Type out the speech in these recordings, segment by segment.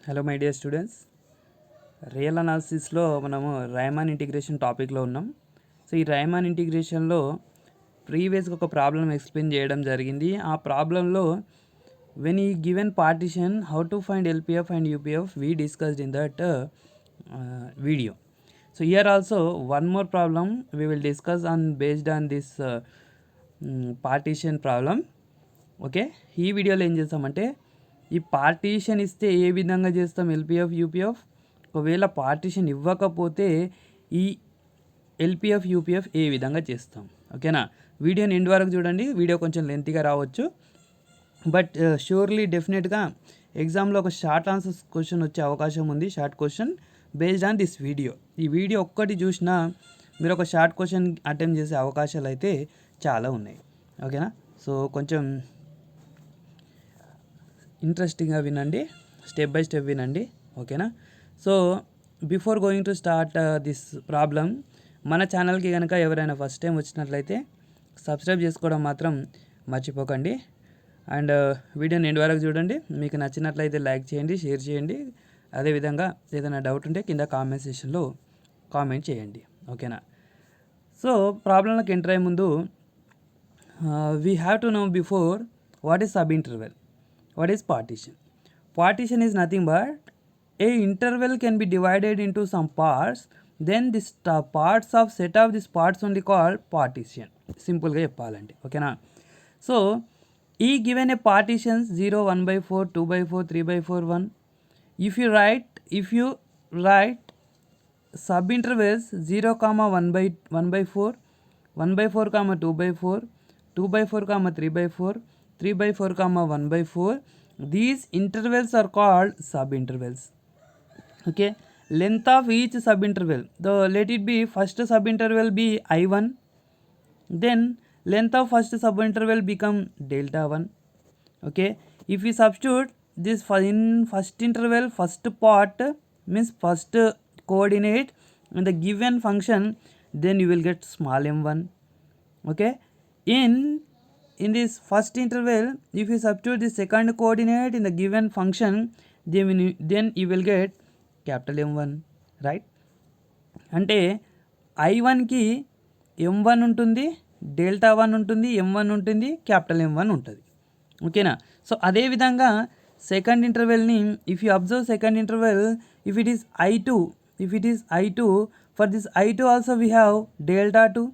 Hello my dear students, real అనాలిసిస్లో మనము Riemann integration టాపిక్లో ఉన్నాం. సో ఈ రైమాన్ ఇంటిగ్రేషన్లో ప్రీవియస్గా ఒక ప్రాబ్లం ఎక్స్ప్లెయిన్ చేయడం జరిగింది. ఆ ప్రాబ్లంలో వెన్ ఈ given partition how to find LPF and UPF we discussed in that video. So here also one more problem we will discuss on based on this partition problem. Okay, ఈ వీడియోలో ఏం చేస్తామంటే ఈ పార్టీషన్ ఇస్తే ఏ విధంగా చేస్తాం LPF UPF, ఒకవేళ partition ఇవ్వకపోతే ఈ ఎల్పిఎఫ్ యూపీఎఫ్ ఏ విధంగా చేస్తాం. ఓకేనా, వీడియోని ఎండ్ వరకు చూడండి. వీడియో కొంచెం లెంతీగా రావచ్చు, బట్ షూర్లీ డెఫినెట్గా ఎగ్జామ్లో ఒక షార్ట్ ఆన్సర్స్ క్వశ్చన్ వచ్చే అవకాశం ఉంది. Short question based on this video. ఈ వీడియో ఒక్కటి చూసినా మీరు ఒక షార్ట్ క్వశ్చన్ అటెంప్ట్ చేసే అవకాశాలు అయితే చాలా ఉన్నాయి. ఓకేనా, సో కొంచెం ఇంట్రెస్టింగ్గా వినండి, స్టెప్ బై స్టెప్ వినండి. ఓకేనా, so before going to start this problem, మన ఛానల్కి కనుక ఎవరైనా ఫస్ట్ టైం వచ్చినట్లయితే సబ్స్క్రైబ్ చేసుకోవడం మాత్రం మర్చిపోకండి. అండ్ వీడియోని ఎండ్ వరకు చూడండి. మీకు నచ్చినట్లయితే లైక్ చేయండి, షేర్ చేయండి. అదేవిధంగా ఏదైనా డౌట్ ఉంటే కింద కామెంట్ సెక్షన్లో కామెంట్ చేయండి. ఓకేనా, సో ప్రాబ్లంలోకి ఎంటర్ అయ్యే ముందు we have to know before what is sub interval. What is partition? Partition is nothing but a interval can be divided into some parts, then this parts of set of these parts only called partition. Simple ga cheppalante. Okay na, so e given a partitions 0 1/4 2/4 3/4 1, if you write sub intervals 0 1/4 1/4 2/4 2/4 3/4 3/4 1/4, these intervals are called sub intervals. Okay, length of each sub interval, let it be first sub interval be I1, then length of first sub interval become delta 1. Okay, if we substitute this in first interval, first part means first coordinate in the given function, then you will get small m1. Okay, in this first interval, if you substitute the second coordinate in the given function, then you will get capital M1, right? అంటే I1కి M1 ఉంటుంది, delta 1 ఉంటుంది, M1 ఉంటుంది, capital M1 ఉంటుంది. ఓకేనా, so అదేవిధంగా second ఇంటర్వెల్ని if you observe second interval, if it is I2, for this I2 also we have delta 2,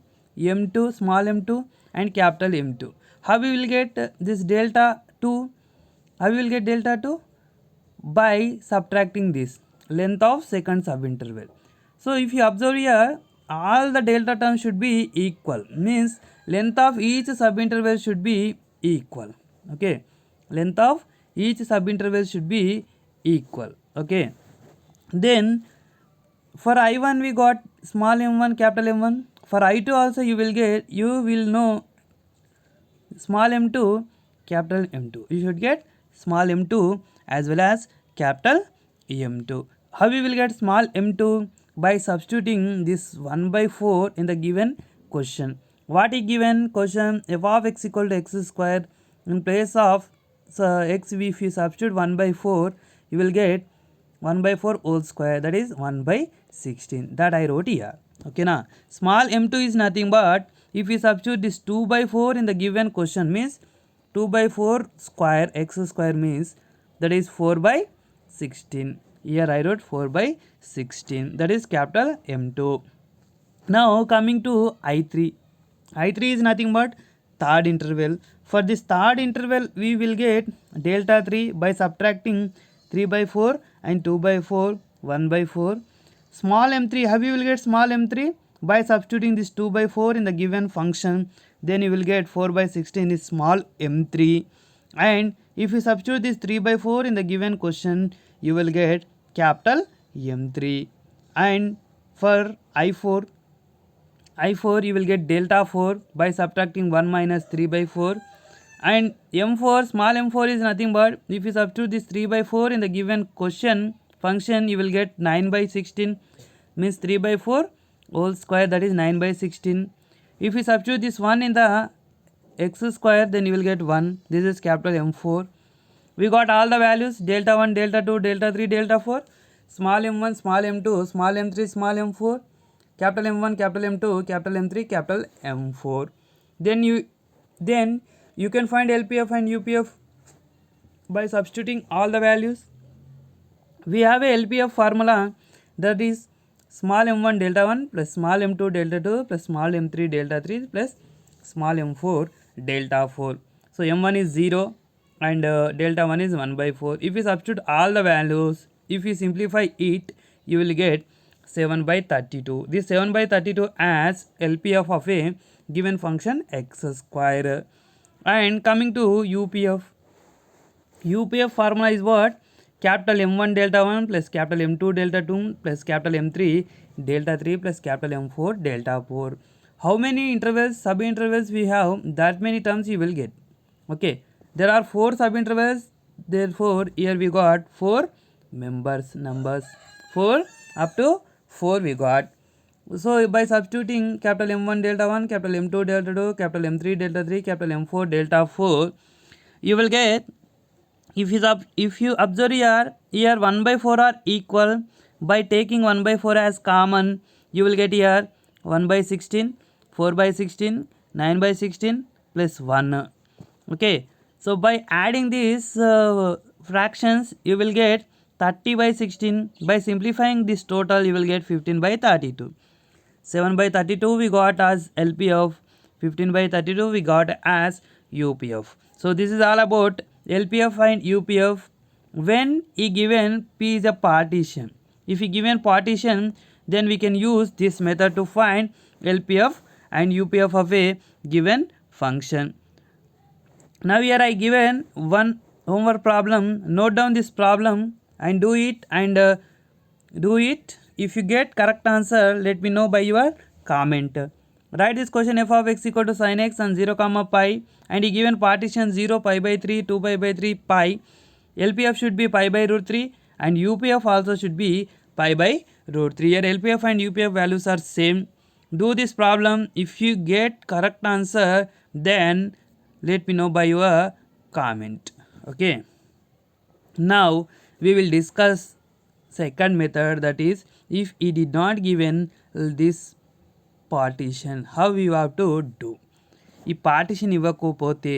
M2, small M2 and capital M2. How we will get this delta 2? How we will get delta 2? By subtracting this length of second subinterval. So if you observe here, all the delta terms should be equal, means length of each subinterval should be equal. Okay, length of each subinterval should be equal. Okay, then for I1 we got small m1 capital M1. For I2 also you will know small m2 capital M2. You should get small m2 as well as capital M2. How we will get small m2? By substituting this 1/4 in the given question. What is given question? F of x equal to x square. In place of x, if you substitute 1/4, you will get 1/4 whole square, that is 1/16. That I wrote here. Okay na, small m2 is nothing but if we substitute this 2/4 in the given question, means 2/4 square x square means that is 4/16. Here I wrote 4/16, that is capital M2. Now coming to I3. I3 is nothing but third interval. For this third interval we will get delta 3 by subtracting 3/4 and 2/4 1/4. Small m3, how we will get small m3? By substituting this 2/4 in the given function, then you will get 4/16 is small m3. And if you substitute this 3/4 in the given question, you will get capital M3. And for I4 you will get delta 4 by subtracting 1 minus 3/4. And m4, small m4 is nothing but if you substitute this 3/4 in the given question function, you will get 9/16, means 3/4 whole square, that is 9/16. If you substitute this 1 in the x square, then you will get 1. This is capital M4. We got all the values delta 1, delta 2, delta 3, delta 4, small m1, small m2, small m3, small m4, capital M1, capital M2, capital M3, capital M4. Then you can find LPF and UPF by substituting all the values. We have a LPF formula, that is small m1 delta 1 plus small m2 delta 2 plus small m3 delta 3 plus small m4 delta 4. So m1 is 0 and delta 1 is 1 by 4. If you substitute all the values, if you simplify it, you will get 7 by 32. This 7 by 32 as LPF of a given function x square. And coming to UPF, UPF formula is what? Capital M1 delta 1 plus capital M2 delta 2 plus capital M3 delta 3 plus capital M4 delta 4. How many intervals, sub-intervals we have, that many terms you will get. Okay, there are 4 sub-intervals, therefore here we got 4 numbers, 4 up to 4 we got. So by substituting capital M1 delta 1, capital M2 delta 2, capital M3 delta 3, capital M4 delta 4, you will get, if you observe here 1 by 4 are equal, by taking 1 by 4 as common, you will get here 1 by 16, 4 by 16, 9 by 16 plus 1. Okay, so by adding these fractions, you will get 30 by 16. By simplifying this total, you will get 15 by 32. 7 by 32 we got as LPF, 15 by 32 we got as UPF. So this is all about LPF and UPF when given P is a partition. If we given partition, then we can use this method to find LPF and UPF of a given function. Now here I given one homework problem. Note down this problem and do it, If you get correct answer, let me know by your comment. Write this question: f of x equal to sin x and 0 comma pi, and he given partition 0, pi by 3, 2 pi by 3, pi. LPF should be pi by root 3 and UPF also should be pi by root 3. Here LPF and UPF values are same. Do this problem. If you get correct answer, then let me know by your comment. Okay. Now we will discuss second method, that is if he did not given this partition, how you have to do. ఈ partition ఇవ్వకపోతే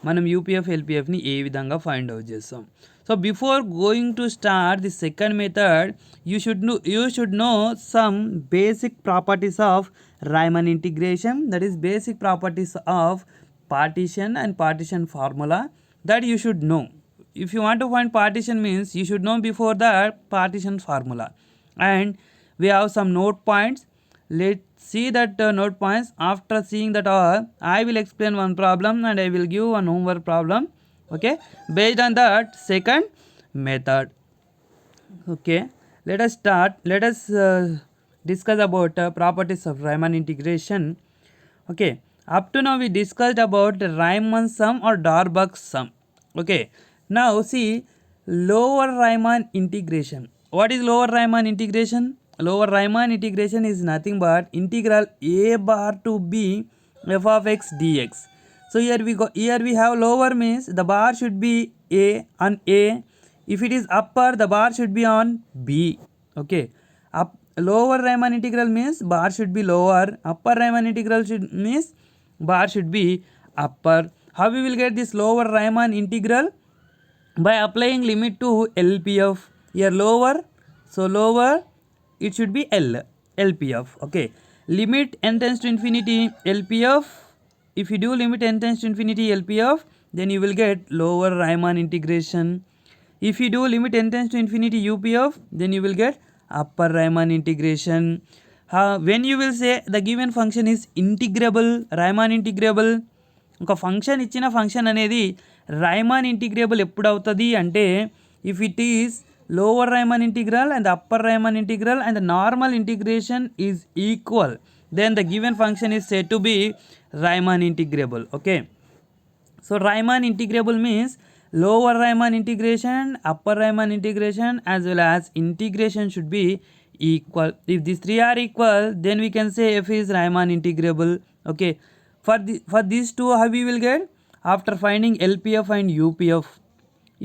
మనం UPF ఎల్పీఎఫ్ని ఏ విధంగా find out చేస్తాం. So before going to start the second method, you should know some basic properties of Riemann integration, that is basic properties of partition and partition formula that you should know. If you want to find partition means you should know before that partition formula. And we have some note points. Let's see that note points. After seeing that all, I will explain one problem and I will give one homework problem. Okay, based on that second method. Okay, let us start. Let us discuss about properties of Riemann integration. Okay, up to now we discussed about Riemann sum or Darboux sum. Okay, now see lower Riemann integration. What is lower Riemann integration? Lower Riemann integration is nothing but integral a bar to b f of x dx. So here we have lower means the bar should be on a. If it is upper, the bar should be on b. Okay, lower Riemann integral means bar should be lower. Upper Riemann integral means bar should be upper. How we will get this lower Riemann integral? By applying limit to LPF. Here lower, so lower it should be LPF. Okay, limit n tends to infinity LPF. If you do limit n tends to infinity LPF, then you will get lower Riemann integration. If you do limit n tends to infinity UPF, then you will get upper Riemann integration. When you will say the given function is integrable, Riemann integrable, ఒక function ఇచ్చిన function అనేది Riemann integrable ఎప్పుడు అవుతుంది అంటే if it is lower Riemann integral and upper Riemann integral and normal integration is equal, then the given function is said to be Riemann integrable. Okay, so Riemann integrable means lower Riemann integration, upper Riemann integration as well as integration should be equal. If these three are equal, then we can say f is Riemann integrable. Okay, for these two, how we will get? After finding LPF and UPF,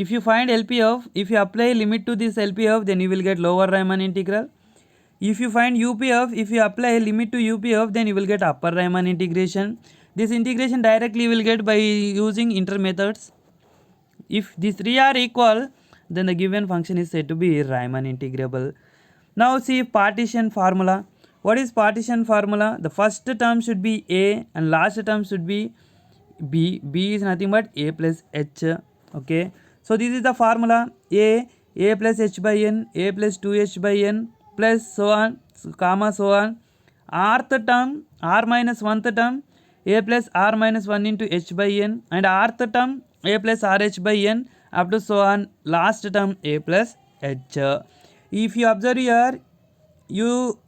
if you find LPF, if you apply limit to this LPF, then you will get lower Riemann integral. If you find UPF, if you apply limit to UPF, then you will get upper Riemann integration. This integration directly you will get by using inter methods. If these three are equal, then the given function is said to be Riemann integrable. Now see partition formula. What is partition formula? The first term should be A and last term should be B. B is nothing but A plus H. Okay, so this is the formula. A plus H by N, A plus 2H by N plus so on, comma so on. Rth term, R minus 1th term, A plus R minus 1 into H by N, and rth term A plus RH by N up to so on, last term A plus H. If you observe here, you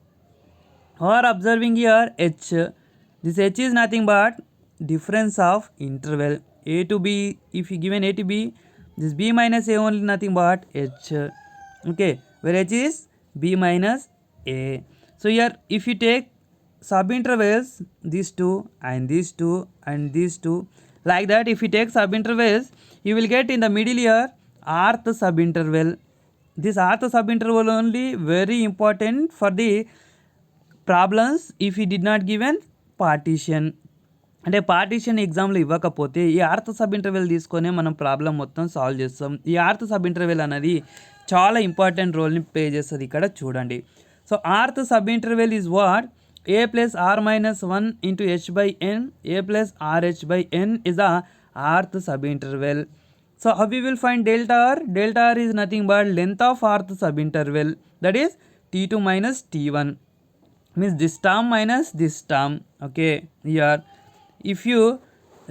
are observing here H. This H is nothing but difference of interval A to B. If you given A to B, this B minus A only nothing but H. Okay, where H is B minus A. So here if you take subintervals, these two and these two and these two, like that, if you take subintervals, you will get in the middle here rth subinterval. This rth subinterval only very important for the problems if ఈ did not given partition. అంటే partition ఎగ్జామ్లో ఇవ్వకపోతే ఈ ఆర్త్ sub interval తీసుకొని మనం problem మొత్తం solve చేస్తాం. ఈ ఆర్త్ సబ్ ఇంటర్వెల్ అనేది చాలా ఇంపార్టెంట్ రోల్ని ప్లే చేస్తుంది. ఇక్కడ చూడండి. So rth sub interval is what? A plus R minus 1 into H by N, A plus RH by N is the rth subinterval. So how we will find delta R? Delta R is nothing but length of rth subinterval, that is T2 minus T1. Means this term minus this term. Okay, here if you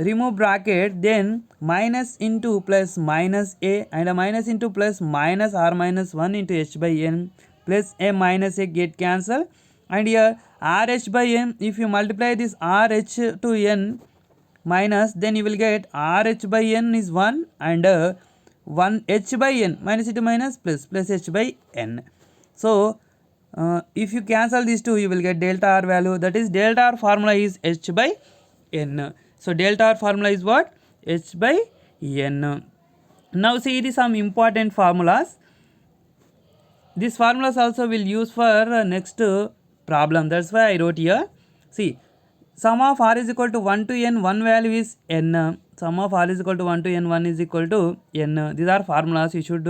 remove bracket, then minus into plus minus A and a minus into plus minus R minus 1 into H by N plus A minus A get cancel, and here RH by N, if you multiply this RH to N minus, then you will get RH by N is 1 and 1 H by N minus into minus plus H by N. So if you cancel these two, you will get delta R value, that is delta R formula is H by N. So delta R formula is what? H by N. Now see, it is some important formulas. These formulas also will use for next problem, that's why I wrote here. See, sum of R is equal to 1 to N, one value is N. Sum of R is equal to 1 to N, 1 is equal to N. These are formulas you should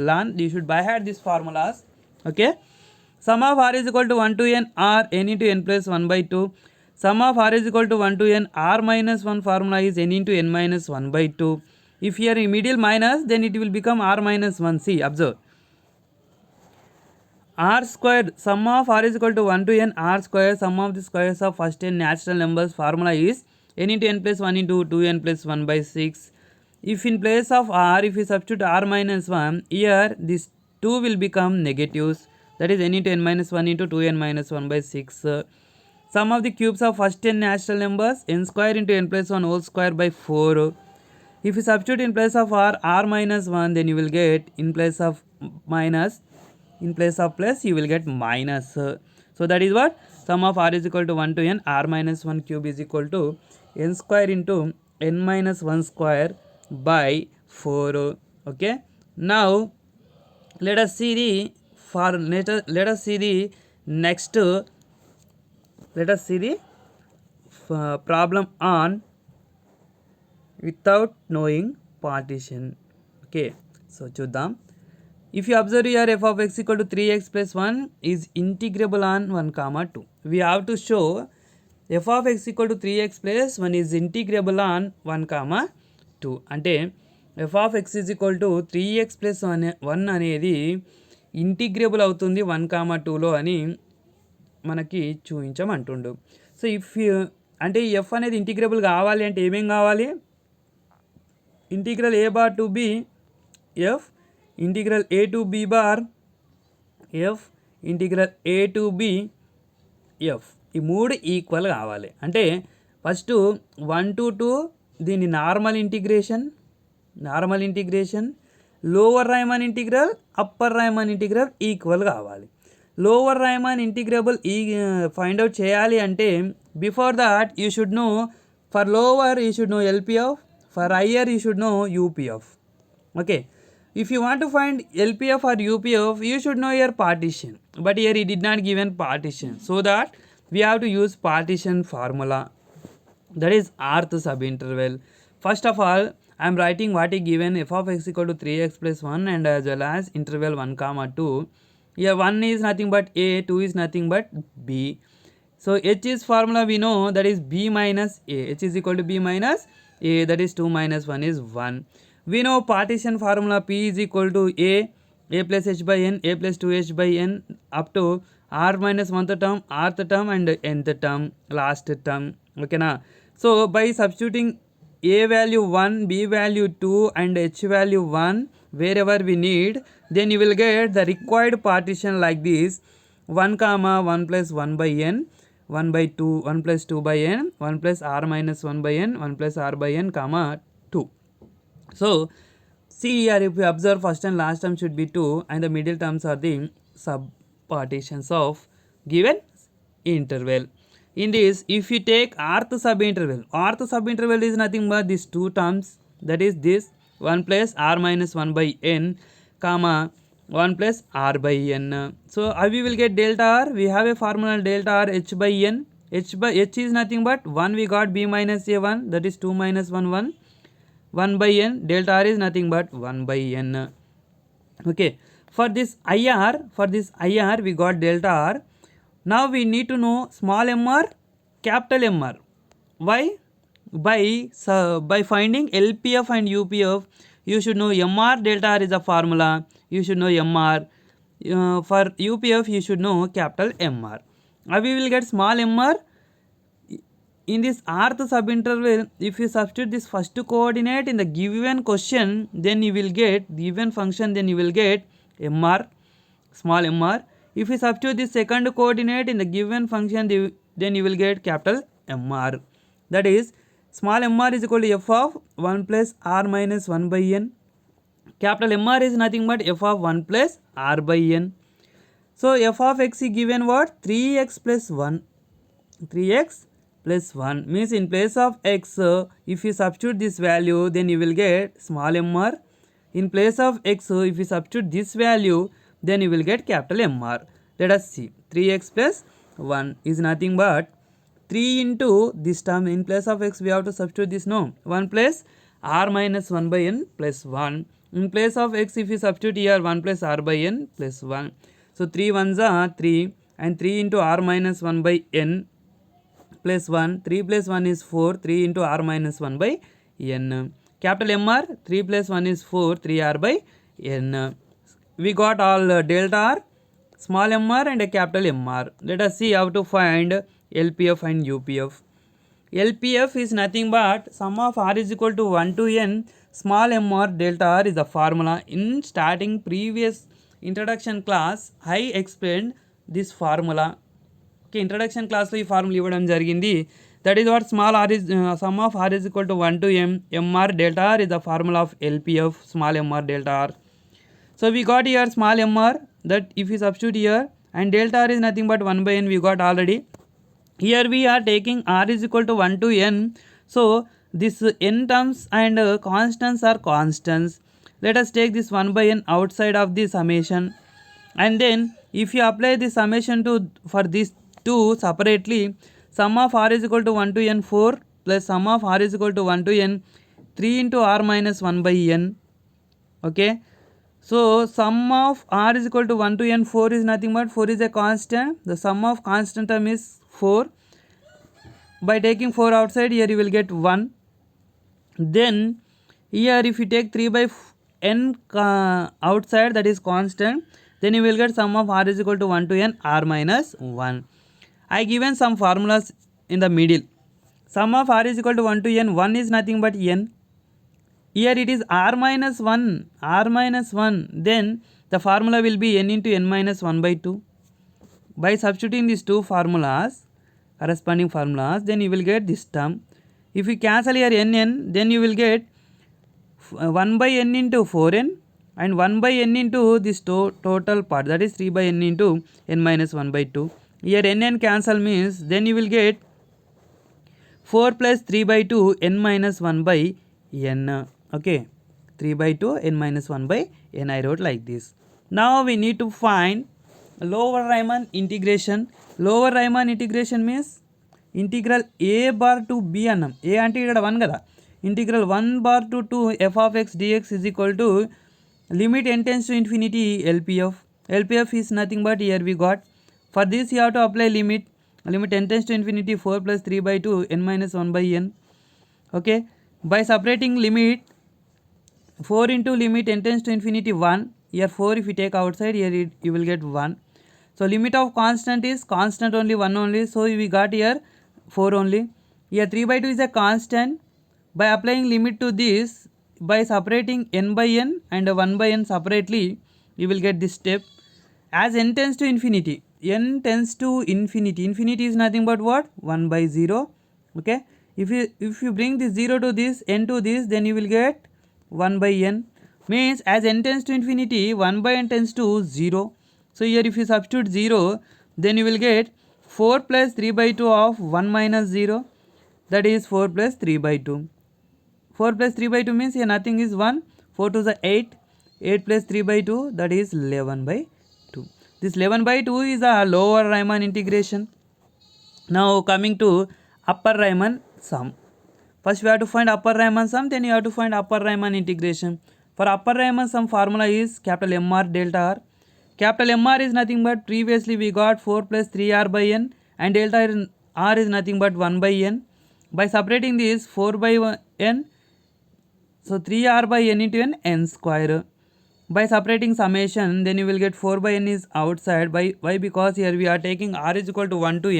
learn, you should by heart these formulas. Okay, sum of R is equal to 1 to N R, N into N plus 1 by 2. Sum of R is equal to 1 to N R minus 1 formula is N into N minus 1 by 2. If here in middle minus, then it will become R minus 1. See, observe. R squared, sum of R is equal to 1 to N R square, sum of the squares of first 10 natural numbers formula is N into N plus 1 into 2N plus 1 by 6. If in place of R, if you substitute R minus 1, here this 2 will become negatives, that is N into N minus 1 into 2N minus 1 by 6. Sum of the cubes of first 10 natural numbers, N square into N plus 1 whole square by 4. If you substitute in place of R, R minus 1, then you will get in place of minus, in place of plus you will get minus. So that is what? Sum of R is equal to 1 to N R minus 1 cube is equal to N square into N minus 1 square by 4. Okay, now let us see the let us see the next, let us see the problem on without knowing partition. Okay, so చూద్దాం. If you observe here, f of x equal to 3x plus 1 is integrable on 1 comma 2. We have to show f of x equal to 3x plus 1 is integrable on 1 comma 2. అంటే f of x is equal to 3x plus 1 అనేది integrable అవుతుంది 1 comma 2లో అని మనకి చూపించమంటుండు. So if అంటే F అనేది integrable కావాలి అంటే ఏమేం కావాలి? Integral A bar to be F, integral A to be bar F, integral A to be F, ఈ మూడు ఈక్వల్ కావాలి. అంటే ఫస్ట్ 1 to 2 దీని normal integration, lower Riemann integral, upper Riemann integral equal కావాలి. Lower Riemann integrable find out చేయాలి అంటే before that you should know, for lower you should know LPF, for higher you should know UPF. Okay, if you want to find LPF or UPF, you should know your partition, but here it did not given partition, so that we have to use partition formula, that is rth subinterval. First of all, I am writing what is given, f of x equal to 3x plus 1 and as well as interval 1 comma 2. Here 1 is nothing but a, 2 is nothing but b. So h is formula we know, that is b minus a. H is equal to b minus a, that is 2 minus 1 is 1. We know partition formula, p is equal to a plus h by n, a plus 2h by n up to r minus 1th term, rth term and nth term, last term. Okay na? So by substituting a value 1, b value 2 and h value 1 wherever we need, then you will get the required partition like this: 1 comma 1 plus 1 by n, 1 by 2, 1 plus 2 by n, 1 plus r minus 1 by n, 1 plus r by n comma 2. So see here, if we observe, first and last term should be 2 and the middle terms are the subpartitions of given interval. In this, if you take rth subinterval is nothing but these two terms, that is this 1 plus r minus 1 by n comma 1 plus r by n. So how we will get delta r? We have a formula delta r h by n. H is nothing but 1, we got b minus a 1, that is 2 minus 1 1. 1 by n, delta r is nothing but 1 by n. Okay, for this IR we got delta r. Now we need to know small mr, capital Mr. Why? By finding LPF and UPF, you should know mr delta r is a formula, you should know mr. For UPF you should know capital Mr. Now we will get small mr. In this rth subinterval, if you substitute this first coordinate in the given question, then you will get given function, then you will get mr, small mr. If you substitute this second coordinate in the given function, then you will get capital Mr. That is, small mr is equal to f of 1 plus r minus 1 by n. Capital Mr is nothing but f of 1 plus r by n. So f of x is given what? 3x plus 1. 3x plus 1 means in place of x, if you substitute this value, then you will get small mr. In place of x, if you substitute this value, then you will get capital Mr. Let us see. 3x plus 1 is nothing but 3 into this term. In place of x, we have to substitute this, no? 1 plus r minus 1 by n plus 1. In place of x, if you substitute here 1 plus r by n plus 1. So 3 1s are 3 and 3 into r minus 1 by n plus 1. 3 plus 1 is 4. 3 into r minus 1 by n. Capital Mr. 3 plus 1 is 4. 3r by n. We got all delta r, small mr and a capital Mr. Let us see how to find LPF and UPF. LPF is nothing but sum of r is equal to 1 to n, small mr delta r is the formula. In starting previous introduction class, I explained this formula. Okay, introduction class lo ee formula ivvadam jarigindi. That is what small r is sum of r is equal to 1 to m, mr delta r is the formula of LPF, small mr delta r. So we got here small mr, that if we substitute here, and delta r is nothing but 1 by n, we got already. Here we are taking r is equal to 1 to n. So this n terms and constants are constants. Let us take this 1 by n outside of the summation. And then if you apply the summation for these two separately, sum of r is equal to 1 to n 4 plus sum of r is equal to 1 to n 3 into r minus 1 by n. Okay. So sum of r is equal to 1 to n 4 is nothing but 4 is a constant. The sum of constant term is 4. By taking 4 outside, here you will get 1. Then here if you take 3 by n outside, that is constant, then you will get sum of r is equal to 1 to n r minus 1. I given some formulas in the middle. Sum of r is equal to 1 to n, 1 is nothing but n. Here it is r minus 1, then the formula will be n into n minus 1 by 2. By substituting these two formulas, corresponding formulas, then you will get this term. If you cancel here n, then you will get 1 by n into 4n and 1 by n into this total part, that is 3 by n into n minus 1 by 2. Here n cancel means, then you will get 4 plus 3 by 2 n minus 1 by n. Okay, 3/2 n minus 1/n. I wrote like this. Now we need to find lower Riemann integration. Lower Riemann integration means integral a bar to b అన్నాం. a అంటే ఇక్కడ 1 కదా. Integral 1 bar to 2 f of x dx is equal to limit n tends to infinity LPF. LPF is nothing but here we got. For this you have to apply limit n tends to infinity 4 plus 3/2 n minus 1/n. Okay, by separating limit 4 into limit n tends to infinity 1, here 4 if you take outside, here you will get 1. So limit of constant is constant only 1 only, so we got here 4 only. Here 3/2 is a constant. By applying limit to this, by separating n by n and 1 by n separately, you will get this step. As n tends to infinity, infinity is nothing but what? 1/0. Okay, if you bring this 0 to this, n to this, then you will get 1/n. Means as n tends to infinity, 1/n tends to 0. So here if you substitute 0, then you will get 4 plus 3/2 of 1 minus 0, that is 4 plus 3/2. 4 plus 3/2 means here nothing is 1. 4 to the 8. 8 plus 3/2, that is 11/2. This 11/2 is a lower Riemann integration. Now coming to upper Riemann sum. First we have to find upper Riemann sum, then you have to find upper Riemann integration. For upper Riemann sum formula is capital MR delta R. Capital MR is nothing but previously we got 4 plus 3R by n, and delta R is nothing but 1 by n. By separating this 4 by n, so 3R by n into n square. By separating summation, then you will get 4 by n is outside. Why? Because here we are taking R is equal to 1 to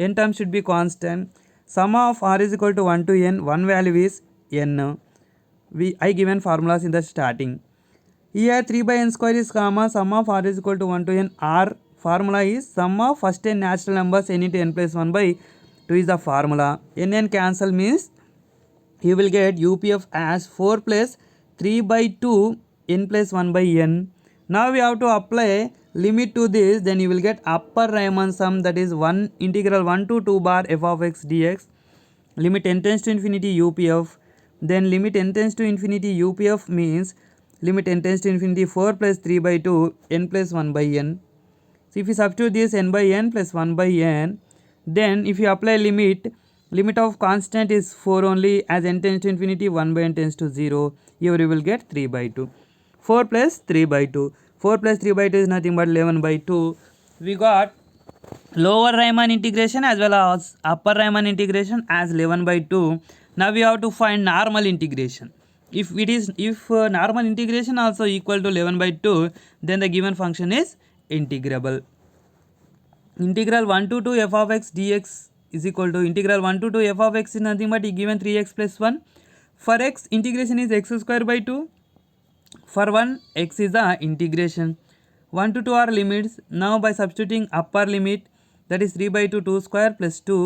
n term should be constant. Sum of R is equal to 1 to n, one value is n. I given formulas in the starting. Here 3 by n square is comma, sum of R is equal to 1 to n. R formula is sum of first n natural numbers n into n plus 1 by 2 is the formula. n cancel means you will get UPF as 4 plus 3/2 n plus 1 by n. Now we have to apply limit to this, then you will get upper Riemann sum, that is 1 integral 1 to 2 bar f of x dx. Limit n tends to infinity UPF. Then limit n tends to infinity UPF means limit n tends to infinity 4 plus 3/2 n plus 1 by n. So if you substitute this n by n plus 1 by n, then if you apply limit of constant is 4 only, as n tends to infinity 1 by n tends to 0, here you will get 3/2. 4 plus 3/2. 4 plus 3/2 is nothing but 11/2. We got lower Riemann integration as well as upper Riemann integration as 11/2. Now we have to find normal integration. If normal integration also equal to 11/2, then the given function is integrable. Integral 1 to 2 f of x dx is equal to integral 1 to 2 f of x is nothing but given 3x plus 1. For x, integration is x square by 2. For 1, x is the integration. 1 to 2 are limits. Now by substituting upper limit, that is 3/2 2 square plus 2,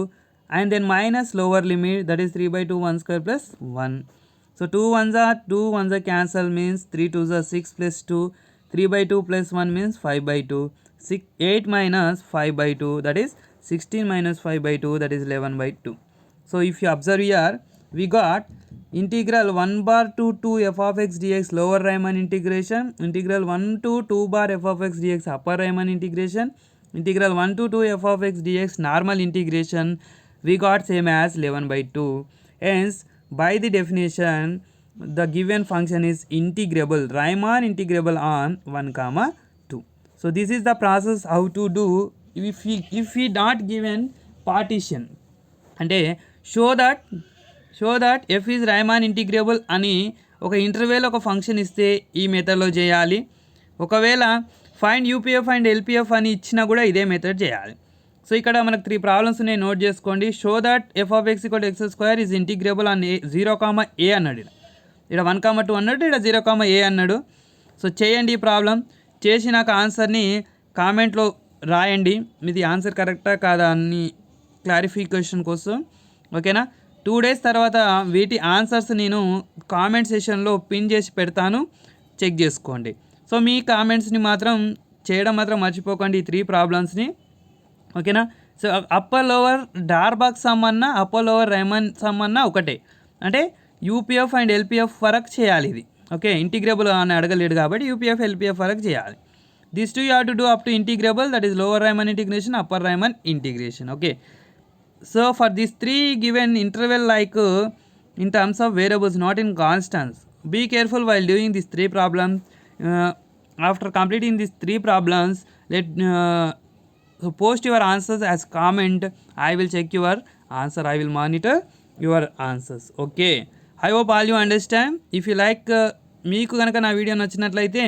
and then minus lower limit, that is 3/2 1 square plus 1. So 2 ones are cancel, means 3 2s are 6 plus 2. 3/2 plus 1 means 5/2. 8 minus 5/2, that is 16 minus 5/2, that is 11/2. So if you observe here, we got integral 1 bar to 2 f of x dx lower Riemann integration, integral 1 to 2 bar f of x dx upper Riemann integration, integral 1 to 2 f of x dx normal integration, we got same as 11/2. Hence by the definition, the given function is integrable, Riemann integrable on 1, 2. So this is the process how to do. If we not given partition, అంటే show that f is Riemann integrable అని ఒక interval ఒక function ఇస్తే ఈ మెథడ్లో చేయాలి. ఒకవేళ find UPF and LPF అని ఇచ్చినా కూడా ఇదే మెథడ్ చేయాలి. సో ఇక్కడ మనకు 3 ప్రాబ్లమ్స్ ఉన్నాయి, నోట్ చేసుకోండి. Show that F of X equal X square is integrable అని 0, a అన్నాడు. ఇక్కడ 1, 2 అన్నాడు, ఇక్కడ 0, a అన్నాడు. సో చేయండి ఈ ప్రాబ్లం. చేసి నాకు ఆన్సర్ని కామెంట్లో రాయండి, మీది ఆన్సర్ కరెక్టా కాదా అని క్లారిఫికేషన్ కోసం. ఓకేనా? 2 days తర్వాత వీటి ఆన్సర్స్ నేను కామెంట్ సెషన్లో పిన్ చేసి పెడతాను, చెక్ చేసుకోండి. సో మీ కామెంట్స్ని మాత్రం చేయడం మాత్రం మర్చిపోకండి, ఈ 3 ప్రాబ్లమ్స్ని. ఓకేనా? సో అప్పర్ లోవర్ డార్బాగ్ సమ్ అన్న అప్పర్ లోవర్ రైమన్ సమ్ అన్న ఒకటే, అంటే యూపీఎఫ్ అండ్ ఎల్పిఎఫ్ వరకు చేయాలి ఇది. ఓకే, ఇంటిగ్రేబుల్ అని అడగలేడు కాబట్టి యూపీఎఫ్ ఎల్పీఎఫ్ వరకు చేయాలి. This two you have to do up to integrable, that is lower Riemann integration, upper Riemann integration. Okay, so for these three given interval like in terms of variables not in constants, be careful while doing these three problems. After completing these three problems, let so post your answers as comment. I will check your answer, I will monitor your answers. Okay, I hope all you understand. If you like మీకు కనుక నా video నచ్చినట్లయితే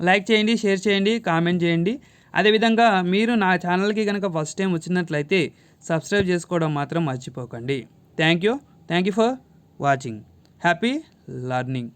like చేయండి, share చేయండి, comment చేయండి. అదేవిధంగా మీరు నా ఛానల్కి కనుక ఫస్ట్ టైం వచ్చినట్లయితే సబ్స్క్రైబ్ చేసుకోవడం మాత్రం మర్చిపోకండి. Thank you for watching. Happy learning.